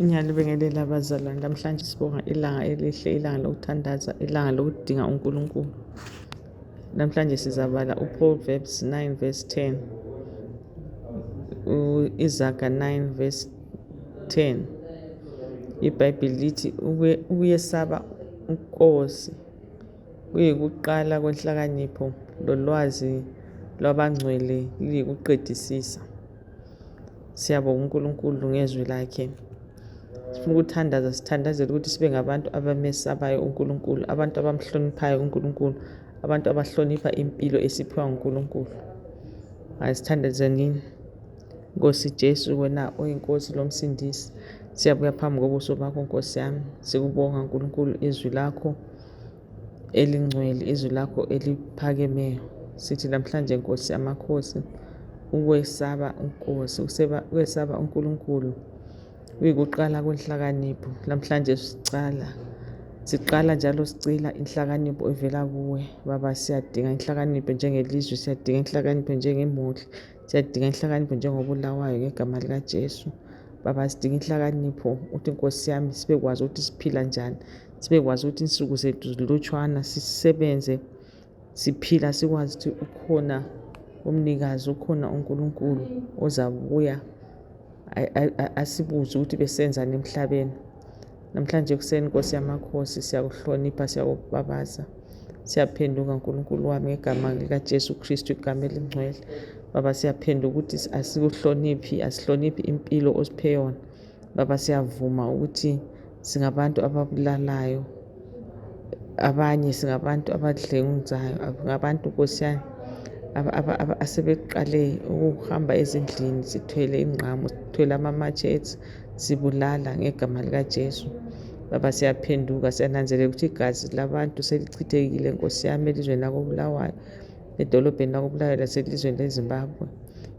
Ngiyalibingelela bazalwane. Namhlanje sibonga ilanga elihle, ilanga lokuthandaza, ilanga lokudinga uNkulunkulu. Namhlanje sizabala uProverbs 9 verse 10, Izaga 9 verse 10. IBhayibhili lithi ukuyesaba uNkosi kuyikuqala kwenhlakanipho, lolwazi lwabangcwele liyikuqedisisa. Siyabonga uNkulunkulu ngezwi lakhe. Sifuna ukuthandaza, sithandazele ukuthi sibe ngabantu abamesabayo uNkulunkulu, abantu abamhloniphayo uNkulunkulu, abantu abahlonipha impilo esiphiwa uNkulunkulu. Asithandazeni Nkosi Jesu, wena oyinkosi lomsindisi. Siyabuya phambi kobuso bakho Nkosi yami, sikubonga uNkulunkulu izwi lakho elingcwele, izwi lakho eliphakemeyo. Sithi namhlanje Nkosi yamakhosi, ukwesaba uNkosi, ukwesaba uNkulunkulu kuyikuqala kwenhlakanipho. Namhlanje siqala njalo sicela inhlakanipho evela kuwe. Baba, siyadinga inhlakanipho njengelizwe, siyadinga inhlakanipho njengemuli, siyadinga inhlakanipho njengobulawayo ngegama likaJesu. Baba, sidinga inhlakanipho uthi Nkosi yami sibekwazi ukuthi siphila njani, sibekwazi ukuthi insuku zethu zilutshwana, sisebenze siphila, sikwazi ukuthi ukhona umnikazi, ukhona uNkulunkulu ozabuya asibuze ukuthi besenzani emhlabeni. Namhlanje kuseni Nkosi yamakhosi, siyakuhlonipha, siyakubabaza, siyaphenduka uNkulunkulu wami ngegama likaJesu Kristu, igama elingcwele. Baba, siyaphenduka ukuthi asihloniphi impilo osiphe yona. Baba, siyavuma ukuthi singabantu ababulalayo, abanye singabantu abadlenguzayo, ngabantu Nkosi yami asebeqale ukuhamba ezindlini sithwele ingqamu, sithwele ama-machetes, sibulala ngegama likaJesu. Baba, siyaphenduka, siyananzelela ukuthi igazi labantu selichithekile Nkosi yami elizweni lakobulawayo, edolobheni lakobulawayo laselizweni leZimbabwe.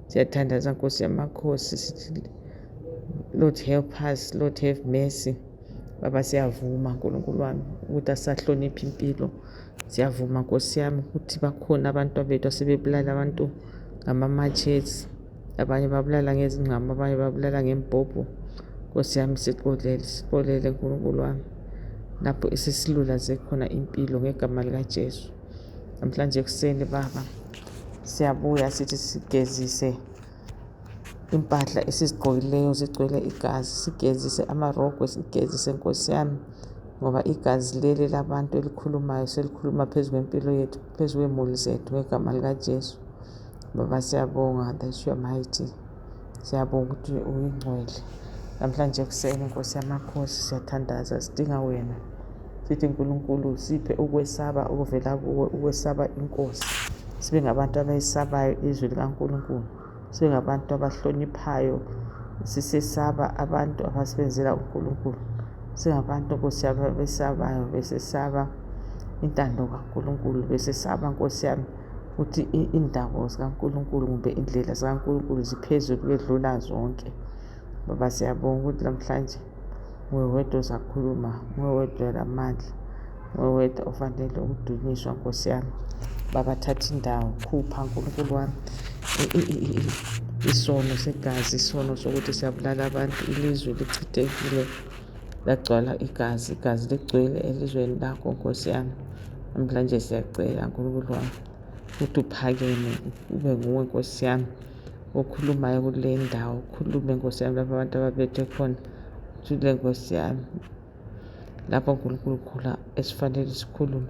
Siyathandaza Nkosi yamakhosi, sithi Lord help us, Lord have mercy. Baba, siyavuma uNkulunkulu wami ukuthi asahlonipha impilo. Siyavuma Nkosi yami ukuthi bakhona abantu bethu asebebulala abantu ngama-machetes, abanye babulala ngezingqamu, abanye babulala ngembhobho. Nkosi yami, sixolele uNkulunkulu wami lapho esesilulaze khona impilo ngegama likaJesu. Namhlanje kuseni Baba, siyabuya sithi sigezise impahla esizigqokileyo zigcwele igazi, sigezise amarogwe, sigezise Nkosi yami, ngoba igazi leli labantu elikhulumayo selikhuluma phezu kwempilo yethu, phezu kwemuli zethu ngegama likaJesu. Baba, siyabonga that you are mighty, siyabonga ukuthi uyingcwele. Namhlanje kuseni Nkosi yamakhosi, siyathandaza, sidinga wena. Sithi uNkulunkulu siphe ukwesaba okuvela kuwe, ukwesaba inkosi. Sibe ngabantu abayisabayo izwi likaNkulunkulu, sibe ngabantu abahloniphayo, sisesaba abantu abasebenzela uNkulunkulu, singabantu Nkosi yami abesabayo, besesaba intando kaNkulunkulu, besesaba Nkosi yami ukuthi indawo zikaNkulunkulu kumbe indlela zikaNkulunkulu ziphezulu kwedlula zonke. Baba, siyabonga ukuthi namhlanje nguwe wedwa ozakhuluma, nguwe wedwa lamandla, nguwe wedwa ofanele ukudunyiswa Nkosi yami. Baba, thatha indawo, khupha uNkulunkulu wami isono segazi, isono sokuthi siyabulala abantu, ilizwe lichithekile, lagcwala igazi ligcwele elizweni lakho Nkosi yami. Namhlanje siyacela uNkulunkulu wami ukuthi uphakeme, ube nguwe Nkosi yami okhulumayo kule ndawo, ukhulume Nkosi yami lapho abantu ababethwe khona, thule Nkosi yami lapho uNkulunkulu khula esifanele sikhulume.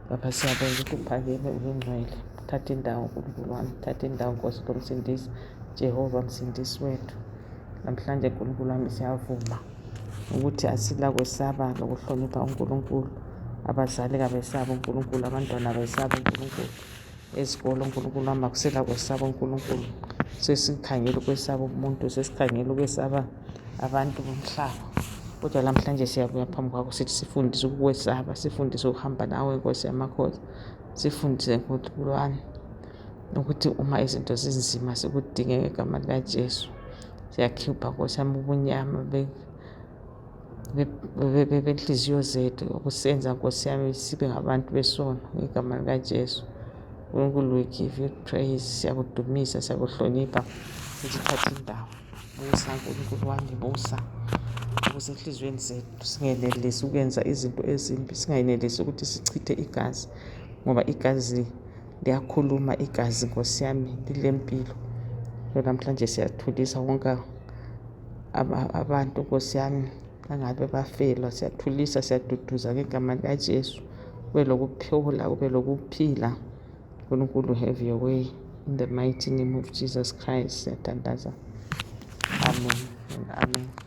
Baba, siyabonga ukuthi uphakeme, uyingcwele. Thatha indawo uNkulunkulu wami, thatha indawo Nkosi lomsindisi, Jehova msindisi wethu. Namhlanje uNkulunkulu wami siyavuma ukuthi asilakwesaba lokuhlonipha uNkulunkulu. Abazali kabesaba uNkulunkulu, abantwana besaba uNkulunkulu, ezikolo uNkulunkulu wami akusela kwesaba uNkulunkulu. Sesikhangela ukwesaba umuntu, sesikhangela ukwesaba abantu bomhlaba. Kodwa namhlanje siyabuya phambi kwakho sithi sifundise ukwesaba, sifundise ukuhamba nawe Nkosi yamakhosi, sifundise uNkulunkulu wami ukuthi uma izinto zinzima sikudinge ngegama likaJesu. Siyakhipha Nkosi yami ubunyama benhliziyo zethu ukusenza Nkosi yami sibe ngabantu besono ngegama likaJesu. uNkulunkulu, we give you praise, siyakudumisa, siyakuhlonipha, sithatha indawo. Busa uNkulunkulu wami, busa kusenhliziyweni zethu, singenelisi ukwenza izinto ezimbi, singayenelisi ukuthi sichithe igazi, ngoba igazi liyakhuluma, igazi Nkosi yami lilempilo. Namhlanje siyathulisa wonke abantu Nkosi yami angabe bafelwa, siyathulisa, siyaduduza ngegama likaJesu. Kube lokuphola, kube lokuphila. uNkulunkulu, have your way in the mighty name of Jesus Christ. Siyathandaza. Amen and amen.